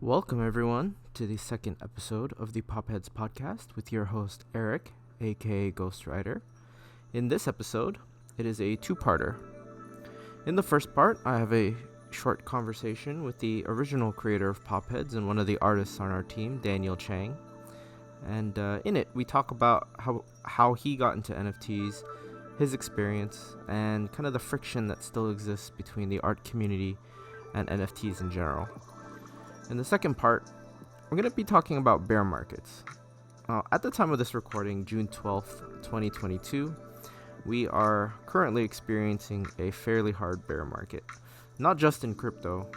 Welcome, everyone, to the second episode of the PopHeadz Podcast with your host, Eric, aka Ghostwriter. In this episode, it is a two-parter. In the first part, I have a short conversation with the original creator of PopHeadz and one of the artists on our team, Daniel Chang. And in it, we talk about how he got into NFTs, his experience, and kind of the friction that still exists between the art community and NFTs in general. In the second part, we're going to be talking about bear markets. At the time of this recording, June 12th, 2022, we are currently experiencing a fairly hard bear market. Not just in crypto,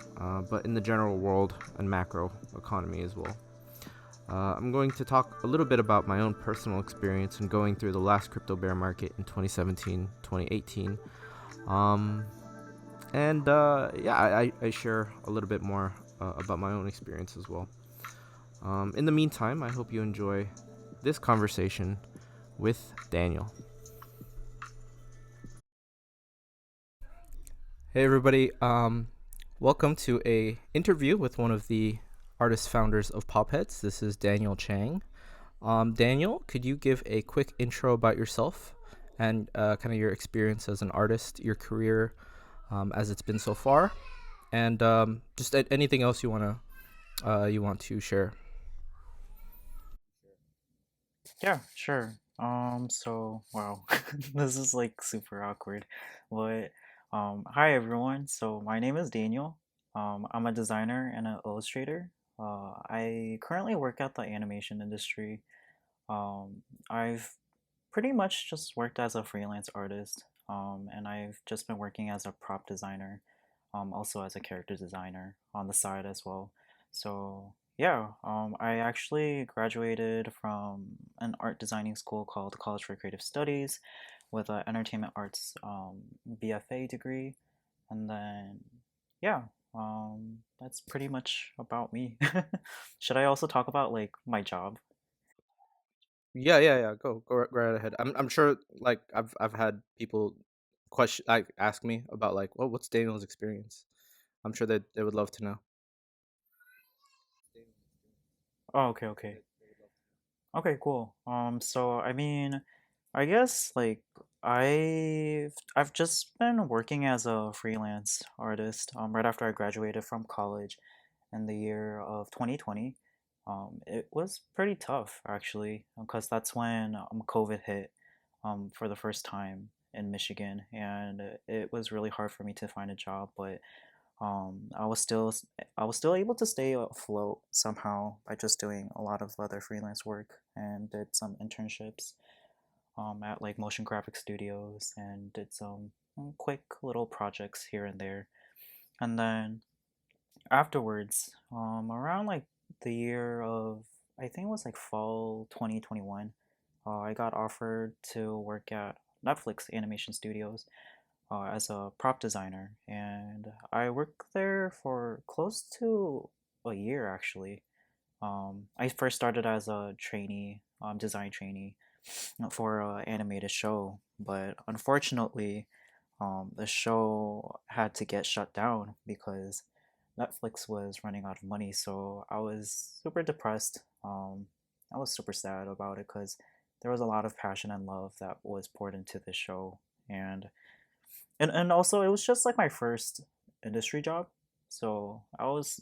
but in the general world and macro economy as well. I'm going to talk a little bit about my own personal experience in going through the last crypto bear market in 2017, 2018. I share a little bit more about my own experience as well. In the meantime, I hope you enjoy this conversation with Daniel. Hey everybody, welcome to a interview with one of the artist founders of PopHeadz. This is Daniel Chang. Daniel, could you give a quick intro about yourself and kind of your experience as an artist, your career as it's been so far, and just anything else you want to share? Yeah, sure. Wow, this is like super awkward. But Hi everyone. So my name is Daniel. I'm a designer and an illustrator. I currently work at the animation industry. I've pretty much just worked as a freelance artist. And I've just been working as a prop designer, also as a character designer on the side as well. So yeah, I actually graduated from an art designing school called College for Creative Studies with an entertainment arts BFA degree, and then yeah, that's pretty much about me. Should I also talk about like my job? Yeah. Go right ahead. I'm sure like I've had people ask me about like, well, what's Daniel's experience? I'm sure that they would love to know. Oh, okay. Okay, cool. So I mean, I guess like I've just been working as a freelance artist right after I graduated from college in the year of 2020. It was pretty tough actually because that's when COVID hit for the first time in Michigan, and it was really hard for me to find a job, but I was still able to stay afloat somehow by just doing a lot of other freelance work and did some internships at like motion graphic studios and did some quick little projects here and there. And then afterwards, around like the year of I think it was like fall 2021, I got offered to work at Netflix Animation Studios as a prop designer, and I worked there for close to a year actually. I first started as a trainee, design trainee for an animated show, but unfortunately, the show had to get shut down because Netflix was running out of money. So I was super depressed. I was super sad about it because there was a lot of passion and love that was poured into the show, and and also it was just like my first industry job, so I was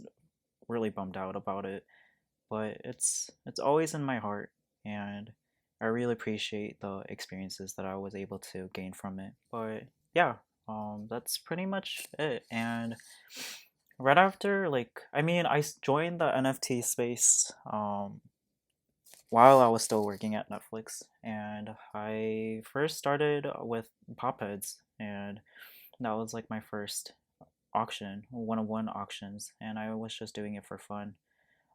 really bummed out about it. But it's always in my heart, and I really appreciate the experiences that I was able to gain from it. But yeah, that's pretty much it. And right after, like, I mean, joined the NFT space while I was still working at Netflix, and I first started with PopHeadz, and that was like my first auction, one-on-one auctions, and I was just doing it for fun.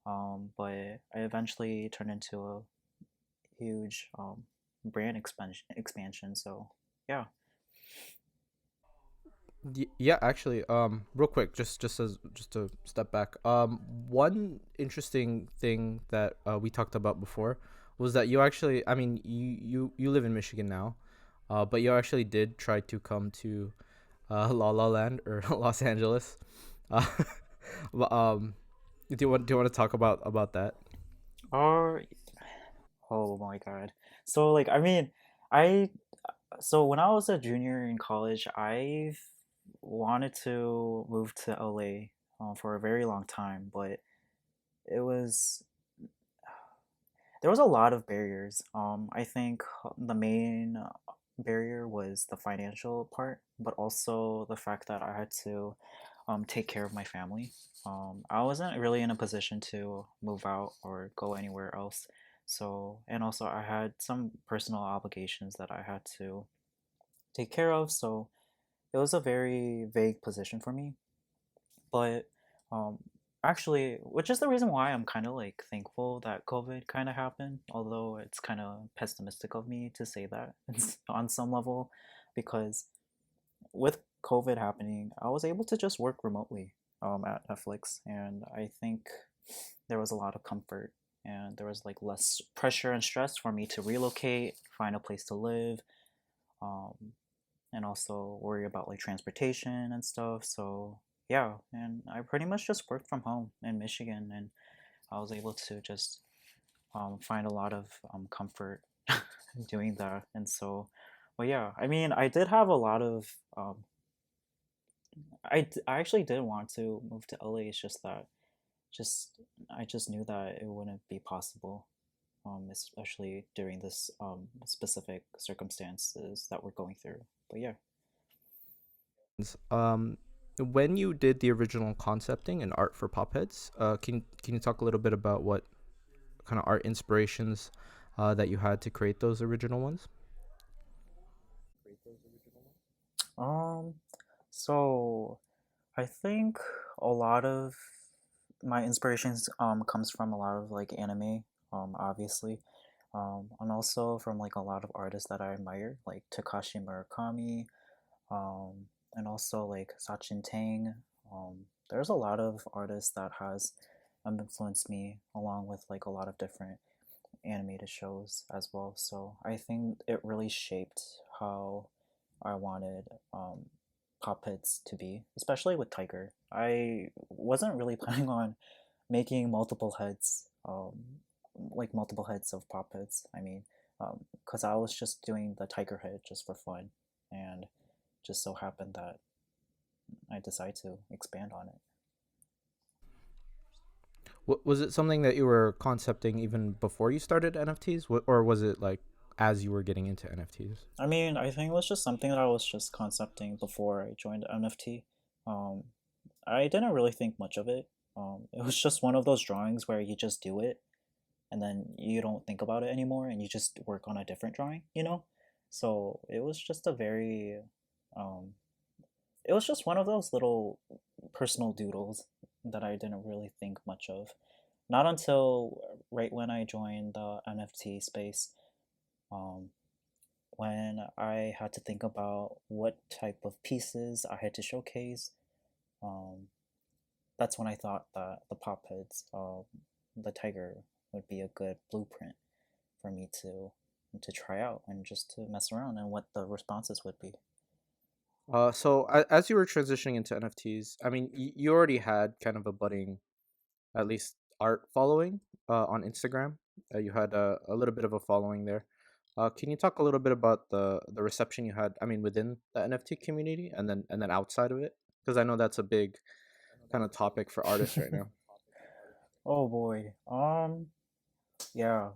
But I eventually turned into a huge brand expansion. So yeah. Yeah, actually, real quick, just to step back. One interesting thing that we talked about before was that you actually, I mean, you live in Michigan now, but you actually did try to come to La La Land or Los Angeles. Uh, but, Do you want to talk about that? Or oh my God. So like I mean, I so when I was a junior in college, I wanted to move to LA for a very long time, but it was there was a lot of barriers. I think the main barrier was the financial part, but also the fact that I had to take care of my family. I wasn't really in a position to move out or go anywhere else. So, and also I had some personal obligations that I had to take care of. So it was a very vague position for me. But um, actually, which is the reason why I'm kind of like thankful that COVID kind of happened, although it's kind of pessimistic of me to say that on some level, because with COVID happening, I was able to just work remotely at Netflix, and I think there was a lot of comfort and there was like less pressure and stress for me to relocate, find a place to live, um, and also worry about like transportation and stuff. So yeah, and I pretty much just worked from home in Michigan, and I was able to just find a lot of comfort doing that. And so, well, yeah, I mean, I did have a lot of I actually did want to move to LA. It's just that just I just knew that it wouldn't be possible, especially during this specific circumstances that we're going through. But yeah. Um, when you did the original concepting and art for PopHeadz, can you talk a little bit about what kind of art inspirations that you had to create those original ones? Um, so I think a lot of my inspirations comes from a lot of like anime, obviously, and also from like a lot of artists that I admire, like Takashi Murakami, and also like Sachin Tang. There's a lot of artists that has influenced me, along with like a lot of different animated shows as well. So I think it really shaped how I wanted Pop Hits to be, especially with Tiger. I wasn't really planning on making multiple heads, like multiple heads of Pop Hits. I mean, because I was just doing the Tiger head just for fun, and just so happened that I decided to expand on it. Was it something that you were concepting even before you started NFTs, or was it like as you were getting into NFTs? I mean, I think it was just something that I was just concepting before I joined NFT. Um, I didn't really think much of it. It was just one of those drawings where you just do it and then you don't think about it anymore and you just work on a different drawing, you know? So it was just a very, um, it was just one of those little personal doodles that I didn't really think much of. Not until right when I joined the NFT space, um, when I had to think about what type of pieces I had to showcase. Um, that's when I thought that the pop heads, the tiger, would be a good blueprint for me to try out and just to mess around and what the responses would be. So as you were transitioning into NFTs, I mean, you already had kind of a budding, at least art following on Instagram. You had a little bit of a following there. Can you talk a little bit about the reception you had? I mean, within the NFT community, and then outside of it, because I know that's a big kind of topic for artists right now. Oh boy. Yeah.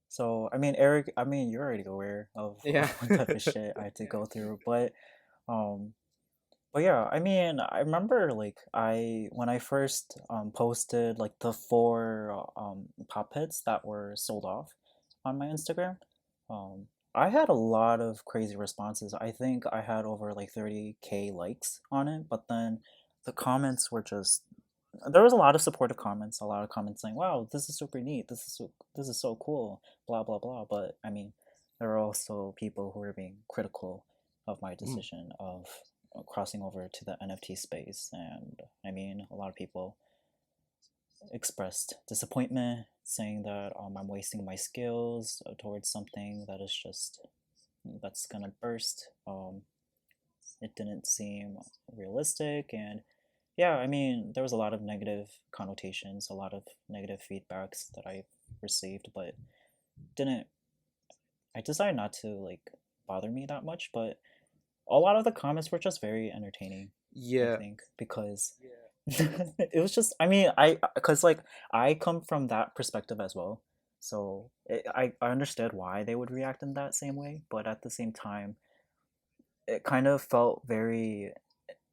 So I mean, Eric, I mean, you're already aware of Yeah. what type of shit I had to go through, um, but yeah, I mean, I remember like I when I first posted like the four pop hits that were sold off on my Instagram, um, I had a lot of crazy responses. I think I had over like 30K likes on it, but then the comments were just there was a lot of supportive comments, a lot of comments saying, "Wow, this is super neat. This is so cool." Blah blah blah. But I mean, there were also people who were being critical of my Mm. decision of crossing over to the NFT space, and I mean, a lot of people expressed disappointment, saying that I'm wasting my skills towards something that is just that's gonna burst. It didn't seem realistic, and yeah, I mean, there was a lot of negative connotations, a lot of negative feedbacks that I received, but didn't I decided not to like bother me that much, but a lot of the comments were just very entertaining, I Yeah. think, because it was just, I mean, because like I come from that perspective as well. So I understood why they would react in that same way, but at the same time, it kind of felt very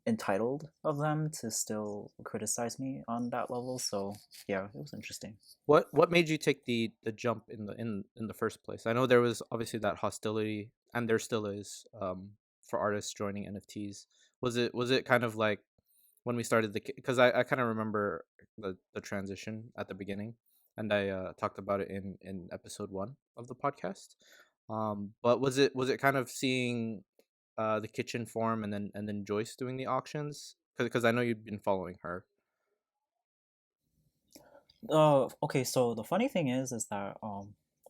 entitled of them to still criticize me on that level. So yeah, it was interesting. What made you take the jump in the first place? I know there was obviously that hostility, and there still is, for artists joining NFTs. Was it kind of like when we started because I kind of remember the transition at the beginning, and I talked about it in episode 1 of the podcast. But was it kind of seeing the kitchen form, and then Joyce doing the auctions, because I know you'd been following her. Okay, so the funny thing is that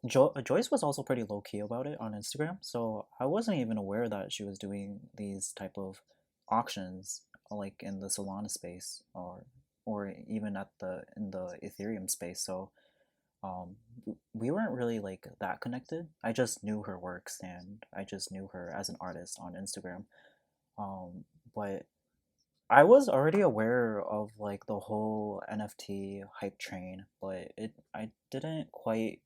Joyce was also pretty low key about it on Instagram, so I wasn't even aware that she was doing these type of auctions like in the Solana space or even at the in the Ethereum space. So we weren't really like that connected. I just knew her works and I just knew her as an artist on Instagram. But I was already aware of like the whole NFT hype train, but it I didn't quite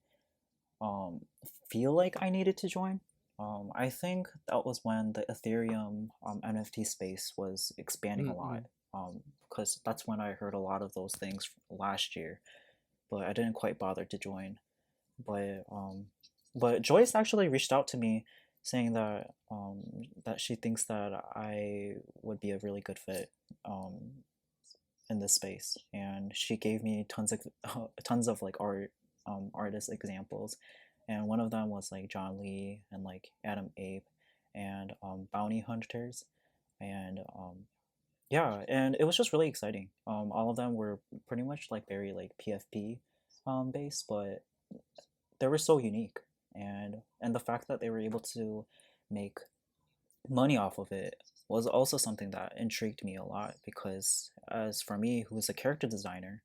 um feel like I needed to join. I think that was when the Ethereum NFT space was expanding a lot. Mm-mm. Because that's when I heard a lot of those things last year, but I didn't quite bother to join. But Joyce actually reached out to me saying that she thinks that I would be a really good fit um in this space, and she gave me tons of tons of like artist examples, and one of them was like John Lee and like Adam Ape and Bounty Hunters, and yeah, and it was just really exciting. All of them were pretty much like very like PFP based, but they were so unique, and the fact that they were able to make money off of it was also something that intrigued me a lot, because as for me who's a character designer,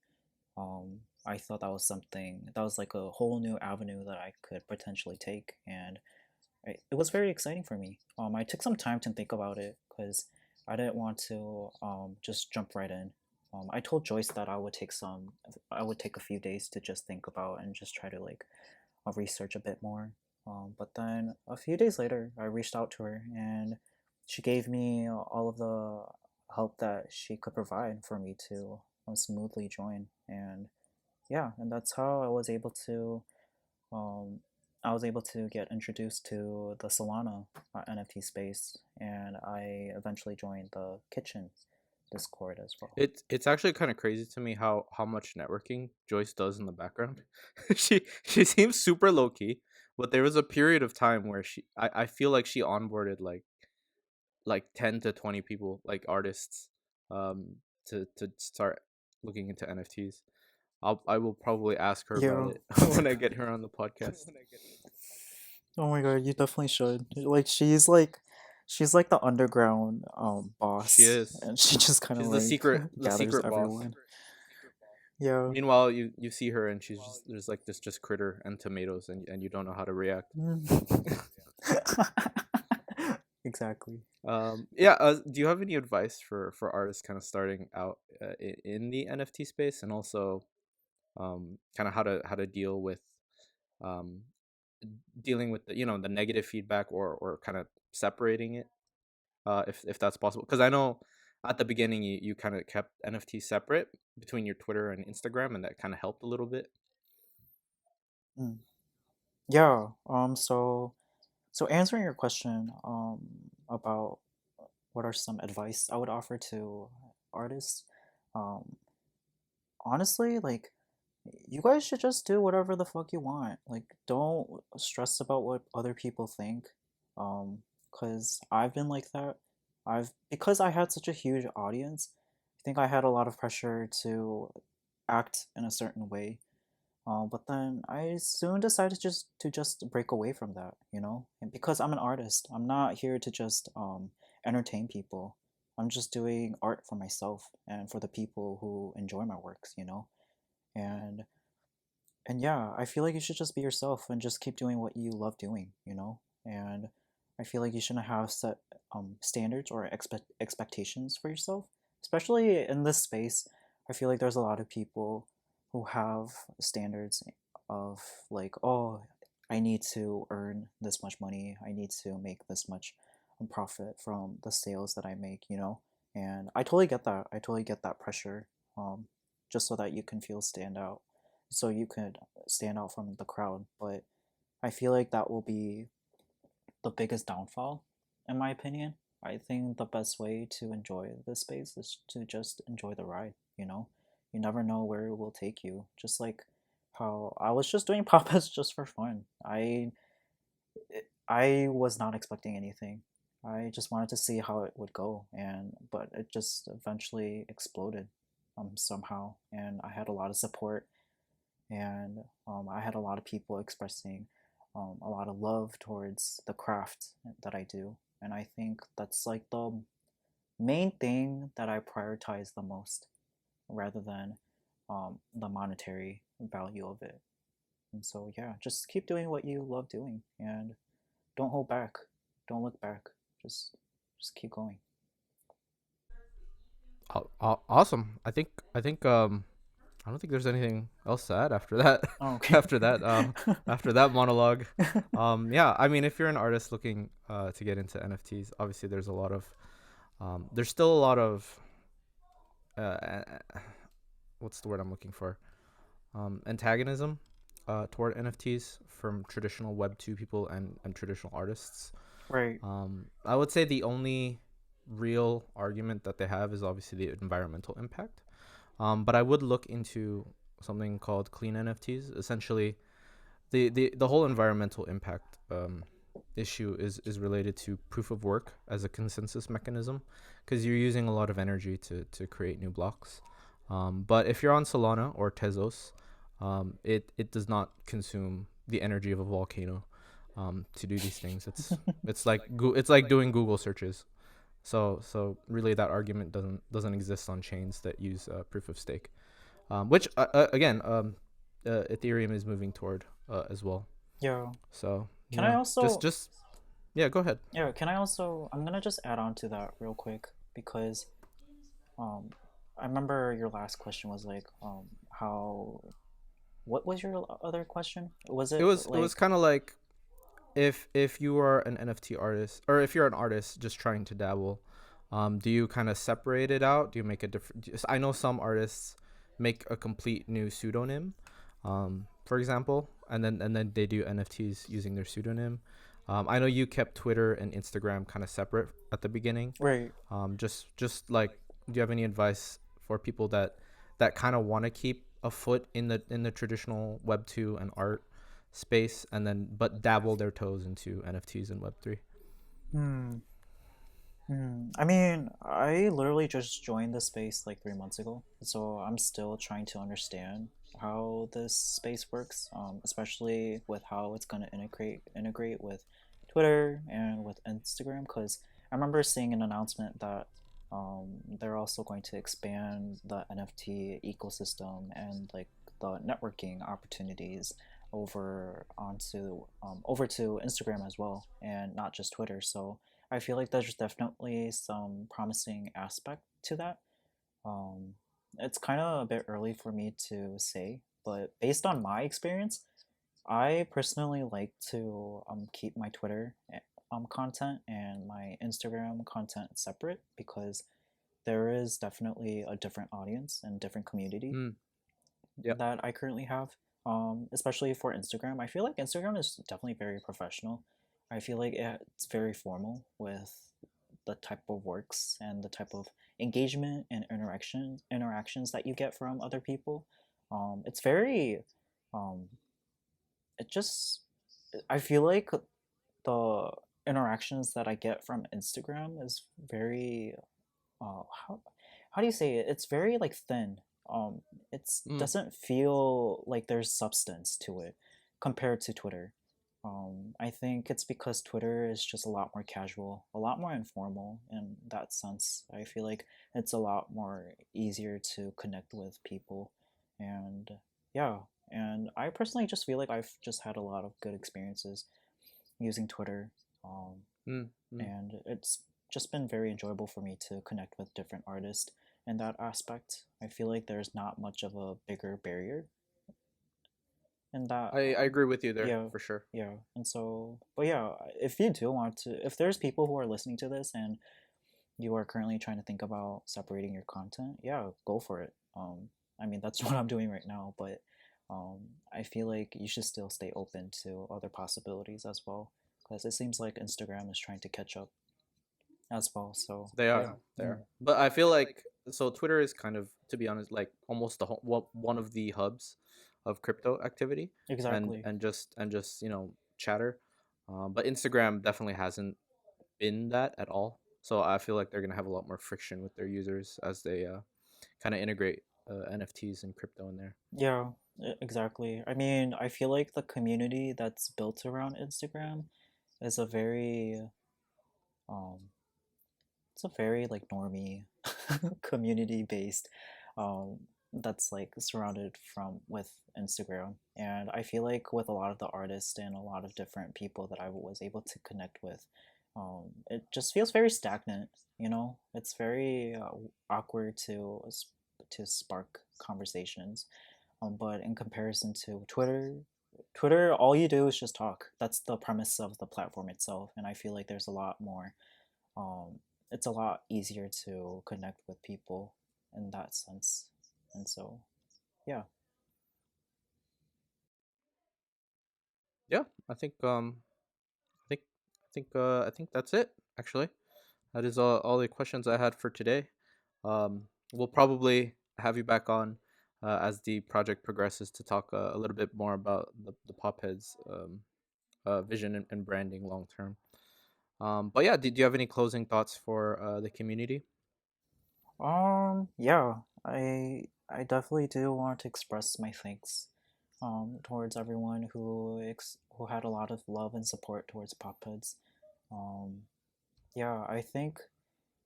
I thought that was something that was like a whole new avenue that I could potentially take, and it was very exciting for me. I took some time to think about it because I didn't want to just jump right in. I told Joyce that I would take a few days to just think about and just try to like research a bit more. But then a few days later, I reached out to her and she gave me all of the help that she could provide for me to smoothly join. And yeah, and that's how um, I was able to get introduced to the Solana NFT space, and I eventually joined the Kitchen Discord as well. It's actually kind of crazy to me how much networking Joyce does in the background. She seems super low key, but there was a period of time where I feel like she onboarded like 10 to 20 people, like artists, to start looking into NFTs. I will probably ask her about Yeah. it when I get her on the podcast. Oh my god, you definitely should. Like she's like the underground She boss, is. and she just kind of She's the like secret the gathers secret boss. everyone. Yeah. Meanwhile, you see her and she's just there's like this just critter and tomatoes, and you don't know how to react. Mm. Exactly. Yeah. Do you have any advice for artists kind of starting out in the NFT space, and also kind of how to um, dealing with the negative feedback, or kind of separating it, if that's possible? Because I know at the beginning you kind of kept NFT separate between your Twitter and Instagram, and that kind of helped a little bit. Mm. Yeah. So answering your question about what are some advice I would offer to artists, um honestly, like you guys should just do whatever the fuck you want. Like don't stress about what other people think. Cuz I've been like that. I've Because I had such a huge audience, I think I had a lot of pressure to act in a certain way. But then I soon decided just break away from that, you know? And because I'm an artist, I'm not here to just entertain people. I'm just doing art for myself and for the people who enjoy my works, you know? And yeah, I feel like you should just be yourself and just keep doing what you love doing, you know? And I feel like you shouldn't have set standards or expectations for yourself, especially in this space. I feel like there's a lot of people who have standards of like, oh, I need to earn this much money, I need to make this much profit from the sales that I make, you know? And I totally get that. I totally get that pressure, just so that you can feel stand out, so you could stand out from the crowd. But I feel like that will be the biggest downfall, in my opinion. I think the best way to enjoy this space is to just enjoy the ride, you know? You never know where it will take you. Just like how I was just doing pop-ups just for fun. I was not expecting anything. I just wanted to see how it would go, and but it just eventually exploded somehow, and I had a lot of support, and I had a lot of people expressing a lot of love towards the craft that I do. And I think that's like the main thing that I prioritize the most, rather than the monetary value of it. And so, yeah, just keep doing what you love doing, and don't hold back. Don't look back. Just, just keep going. Awesome. I don't think there's anything else to add after that. Oh, okay. after that after that monologue. Yeah, I mean, if you're an artist looking to get into NFTs, obviously there's still a lot of uh, what's the word I'm looking for? Antagonism toward NFTs from traditional Web 2 people and traditional artists. Right. I would say the only real argument that they have is obviously the environmental impact. But I would look into something called clean NFTs. Essentially, the whole environmental impact issue is related to proof of work as a consensus mechanism, because you're using a lot of energy to create new blocks. But if you're on Solana or Tezos, it does not consume the energy of a volcano to do these things. It's like doing Google searches. So really, that argument doesn't exist on chains that use proof of stake, which again, Ethereum is moving toward as well. Yeah. So Can I yeah, just also just yeah, go ahead. Yeah, can I also, I'm gonna just add on to that real quick, because um I remember your last question was like how, what was your other question? Was It it was like, kind of like, if you are an NFT artist, or if you're an artist just trying to dabble, do you kind of separate it out? Do you make a different? I know some artists make a complete new pseudonym, for example, and then they do NFTs using their pseudonym. I know you kept Twitter and Instagram kind of separate at the beginning. right? Just like, do you have any advice for people that kind of want to keep a foot in the traditional Web 2 and art space, and then but dabble their toes into NFTs and Web 3? Hmm. I mean, I literally just joined the space like 3 months ago, so I'm still trying to understand how this space works, especially with how it's gonna integrate with Twitter and with Instagram. Because I remember seeing an announcement that they're also going to expand the NFT ecosystem and like the networking opportunities over to Instagram as well, and not just Twitter. So I feel like there's definitely some promising aspect to that. Um, it's kind of a bit early for me to say, but based on my experience, I personally like to keep my Twitter content and my Instagram content separate, because there is definitely a different audience and different community Mm, yep. that I currently have. Especially for Instagram, I feel like Instagram is definitely very professional. I feel like it's very formal with the type of works and the type of engagement and interactions that you get from other people. It's very, um, it just, I feel like the interactions that I get from Instagram is very, how do you say it? It's very like thin. It's Mm, doesn't feel like there's substance to it compared to Twitter. I think it's because Twitter is just a lot more casual, a lot more informal in that sense. I feel like it's a lot more easier to connect with people. And yeah, and I personally just feel like I've just had a lot of good experiences using Twitter. Um, Mm, mm. and it's just been very enjoyable for me to connect with different artists in that aspect. I feel like there's not much of a bigger barrier in that. I agree with you there Yeah, for sure. yeah. And so, but yeah, if you do want to, if there's people who are listening to this and you are currently trying to think about separating your content, yeah, go for it. I mean, that's what I'm doing right now, but um, I feel like you should still stay open to other possibilities as well, because it seems like Instagram is trying to catch up as well. So They are, yeah. they Mm. are. But I feel like so Twitter is kind of, to be honest, like almost one of the hubs of crypto activity, Exactly. and just chatter. But Instagram definitely hasn't been that at all. So I feel like they're gonna have a lot more friction with their users as they kind of integrate NFTs and crypto in there. Yeah, exactly. I mean, I feel like the community that's built around Instagram is a very um it's a very like normie community based um that's like surrounded from with Instagram. And I feel like with a lot of the artists and a lot of different people that I was able to connect with, it just feels very stagnant, you know? It's very awkward to spark conversations. But in comparison to Twitter, all you do is just talk. That's the premise of the platform itself, and I feel like there's a lot more. Um, it's a lot easier to connect with people in that sense, and so yeah. Yeah, I think I think that's it. Actually, that is all the questions I had for today. We'll probably have you back on as the project progresses to talk a little bit more about the Popheads vision and branding long term. But yeah, do you have any closing thoughts for the community? Yeah, I definitely do want to express my thanks towards everyone who had a lot of love and support towards PopHeadz. Um, yeah, I think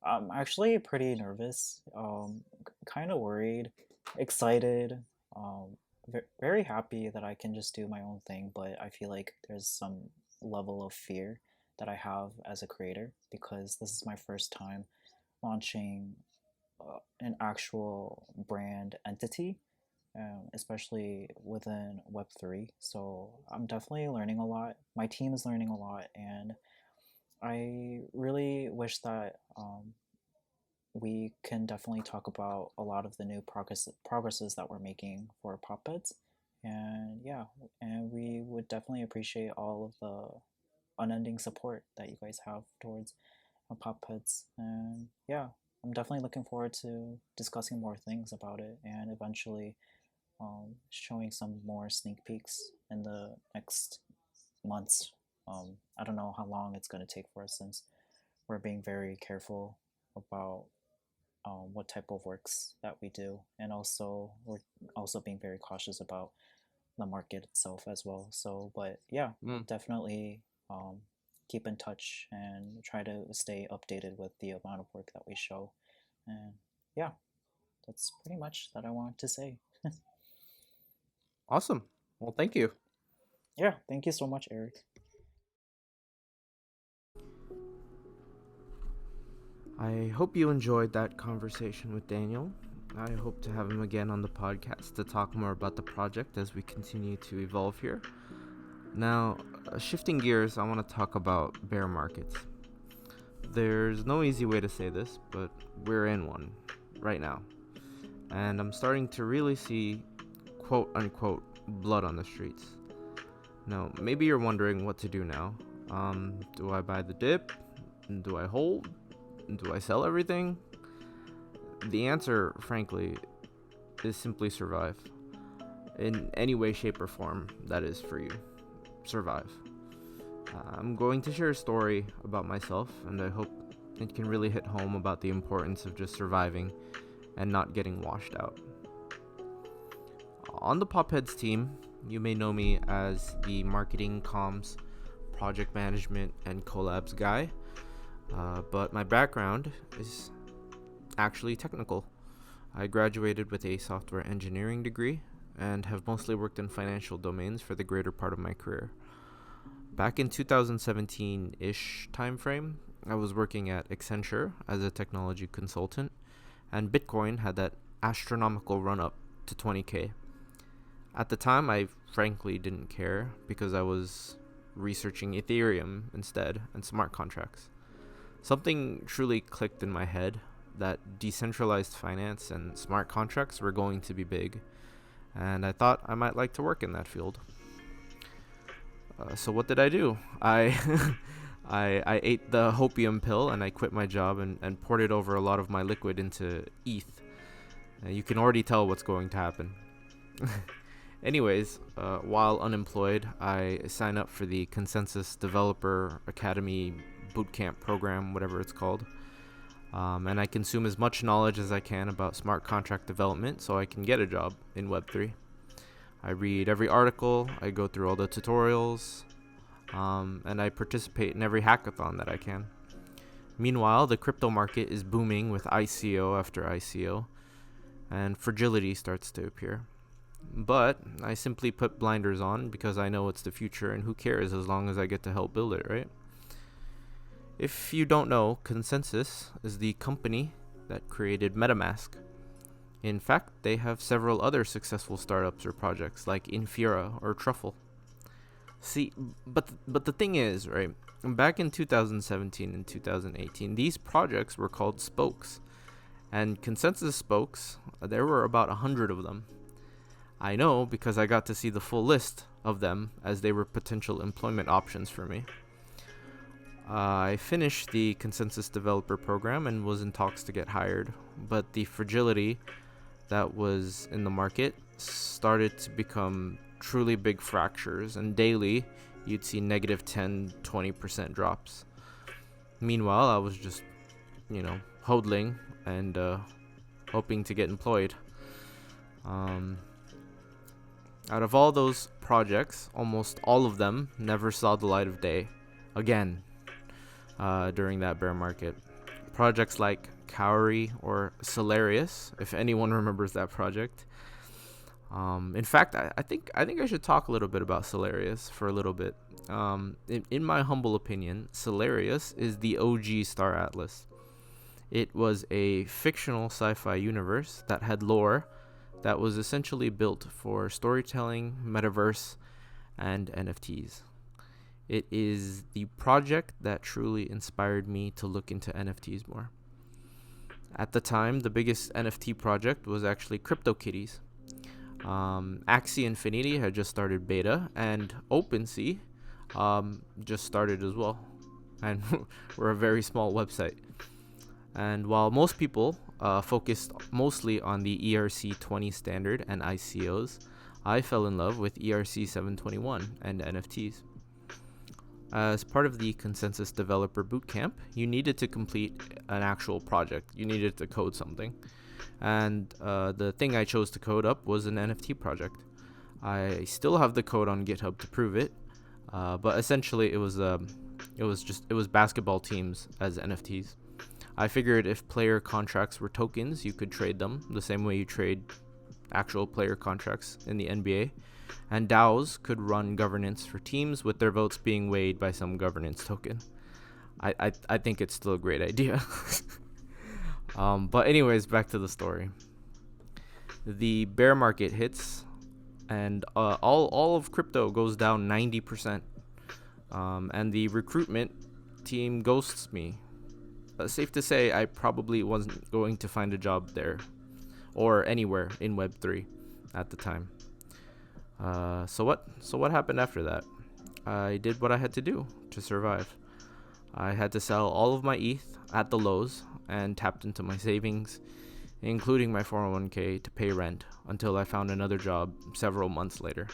I'm actually pretty nervous, kind of worried, excited, very happy that I can just do my own thing, but I feel like there's some level of fear that I have as a creator because this is my first time launching an actual brand entity, especially within Web3. So I'm definitely learning a lot. My team is learning a lot, and I really wish that we can definitely talk about a lot of the new progresses that we're making for PopHeadz. And yeah, and we would definitely appreciate all of the unending support that you guys have towards PopHeadz. And yeah, I'm definitely looking forward to discussing more things about it and eventually showing some more sneak peeks in the next months. I don't know how long it's going to take for us since we're being very careful about what type of works that we do, and also we're also being very cautious about the market itself as well. So, but yeah, Mm, definitely um, keep in touch and try to stay updated with the amount of work that we show. And yeah, that's pretty much that I wanted to say. awesome. Well, thank you. Yeah, thank you so much, Eric. I hope you enjoyed that conversation with Daniel. I hope to have him again on the podcast to talk more about the project as we continue to evolve here. Now, shifting gears, I want to talk about bear markets. There's no easy way to say this, but we're in one right now. And I'm starting to really see quote unquote blood on the streets. Now, maybe you're wondering what to do now. Do I buy the dip? Do I hold? Do I sell everything? The answer, frankly, is simply survive. In any way, shape, or form that is for you. Survive. I'm going to share a story about myself, and I hope it can really hit home about the importance of just surviving and not getting washed out. On the PopHeads team, You may know me as the marketing, comms, project management, and collabs guy, but my background is actually technical. I graduated with a software engineering degree and have mostly worked in financial domains for the greater part of my career. Back in 2017-ish timeframe, I was working at Accenture as a technology consultant, and Bitcoin had that astronomical run up to 20K. At the time, I frankly didn't care because I was researching Ethereum instead and smart contracts. Something truly clicked in my head that decentralized finance and smart contracts were going to be big, and I thought I might like to work in that field. So what did I do? I ate the hopium pill and I quit my job and poured it over a lot of my liquid into ETH. You can already tell what's going to happen. Anyways, while unemployed, I signed up for the Consensus Developer Academy Bootcamp program, whatever it's called. And I consume as much knowledge as I can about smart contract development so I can get a job in Web3. I read every article, I go through all the tutorials, and I participate in every hackathon that I can. Meanwhile, the crypto market is booming with ICO after ICO, and fragility starts to appear. But I simply put blinders on because I know it's the future, and who cares as long as I get to help build it, right? If you don't know, Consensus is the company that created MetaMask. In fact, they have several other successful startups or projects like Infura or Truffle. See, but the thing is, right, back in 2017 and 2018, these projects were called spokes. And Consensus spokes, there were about 100 of them. I know because I got to see the full list of them as they were potential employment options for me. I finished the Consensus Developer program and was in talks to get hired, but the fragility that was in the market started to become truly big fractures, and daily you'd see negative 10-20% drops. Meanwhile, I was just, hodling and hoping to get employed. Out of all those projects, almost all of them never saw the light of day again during that bear market. Projects like Cowrie or Solarius, if anyone remembers that project. In fact, I think I should talk a little bit about Solarius for a little bit. In my humble opinion, Solarius is the OG Star Atlas. It was a fictional sci-fi universe that had lore that was essentially built for storytelling, metaverse, and NFTs. It is the project that truly inspired me to look into NFTs more. At the time, the biggest NFT project was actually CryptoKitties. Axie Infinity had just started beta, and OpenSea just started as well. And we're a very small website. And while most people focused mostly on the ERC20 standard and ICOs, I fell in love with ERC 721 and NFTs. As part of the Consensus Developer Bootcamp, you needed to complete an actual project. You needed to code something. And the thing I chose to code up was an NFT project. I still have the code on GitHub to prove it, but essentially it was basketball teams as NFTs. I figured if player contracts were tokens, you could trade them the same way you trade actual player contracts in the NBA. And DAOs could run governance for teams with their votes being weighed by some governance token. I think it's still a great idea. But anyways, back to the story. The bear market hits, and all of crypto goes down 90%. And the recruitment team ghosts me. Safe to say, I probably wasn't going to find a job there or anywhere in Web3 at the time. So what happened after that? I did what I had to do to survive. I had to sell all of my ETH at the lows and tapped into my savings, including my 401k, to pay rent until I found another job several months later,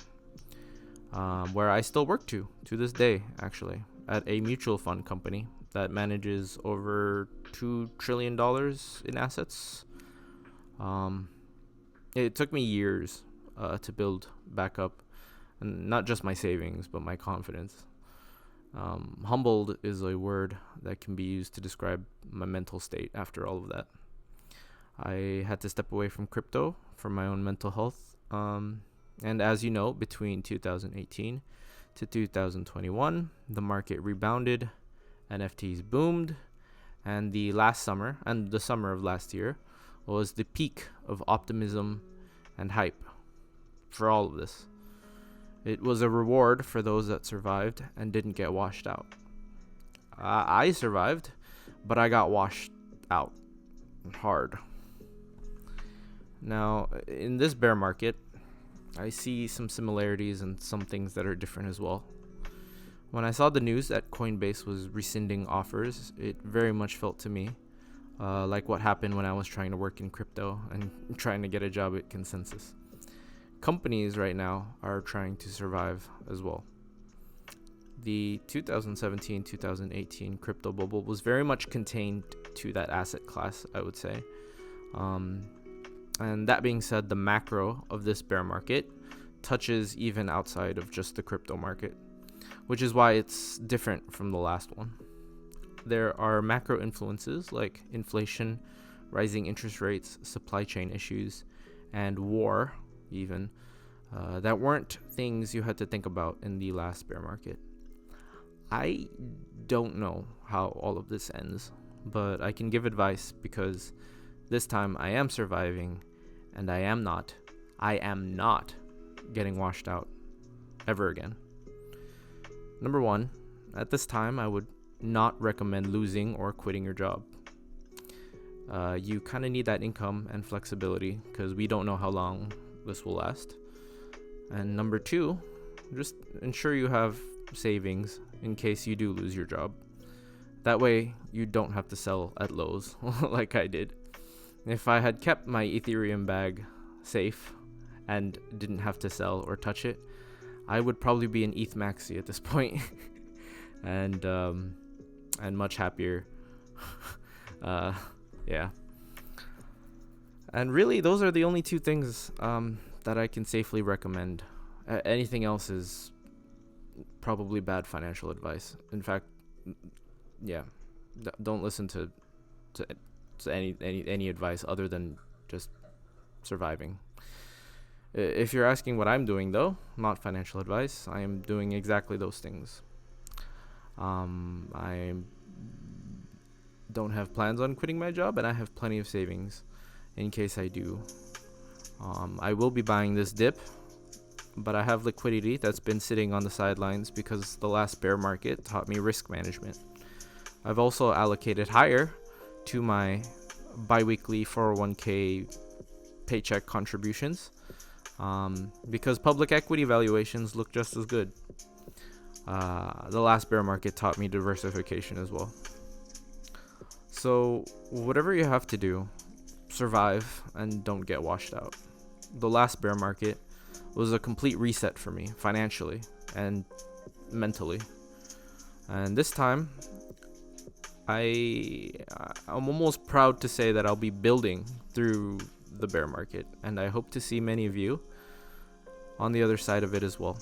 where I still work to this day, actually, at a mutual fund company that manages over $2 trillion in assets. It took me years to build back up, and not just my savings, but my confidence. Humbled is a word that can be used to describe my mental state after all of that. I had to step away from crypto for my own mental health. And as you know, between 2018 to 2021, the market rebounded, NFTs boomed, and the summer of last year was the peak of optimism and hype for all of this. It was a reward for those that survived and didn't get washed out. I survived, but I got washed out hard. Now, in this bear market, I see some similarities and some things that are different as well. When I saw the news that Coinbase was rescinding offers, it very much felt to me like what happened when I was trying to work in crypto and trying to get a job at Consensus. Companies right now are trying to survive as well. The 2017-2018 crypto bubble was very much contained to that asset class, I would say. And that being said, the macro of this bear market touches even outside of just the crypto market, which is why it's different from the last one. There are macro influences like inflation, rising interest rates, supply chain issues, and war even, that weren't things you had to think about in the last bear market. I don't know how all of this ends, but I can give advice because this time I am surviving and I am not getting washed out ever again. Number one, at this time I would not recommend losing or quitting your job. You kind of need that income and flexibility because we don't know how long this will last. And number two, just ensure you have savings in case you do lose your job. That way you don't have to sell at lows like I did. If I had kept my Ethereum bag safe and didn't have to sell or touch it, I would probably be an ETH maxi at this point. and much happier. Yeah. And really, those are the only two things that I can safely recommend. Anything else is probably bad financial advice. In fact, yeah, don't listen to any advice other than just surviving. If you're asking what I'm doing, though, not financial advice, I am doing exactly those things. I don't have plans on quitting my job, and I have plenty of savings in case I do. I will be buying this dip, but I have liquidity that's been sitting on the sidelines because the last bear market taught me risk management. I've also allocated higher to my biweekly 401k paycheck contributions because public equity valuations look just as good. The last bear market taught me diversification as well. So whatever you have to do, survive and don't get washed out. The last bear market was a complete reset for me financially and mentally. And this time, I'm almost proud to say that I'll be building through the bear market, and I hope to see many of you on the other side of it as well.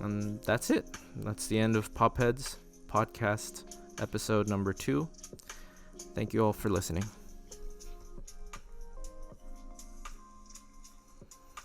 And that's it. That's the end of PopHeadz Podcast episode number 2. Thank you all for listening.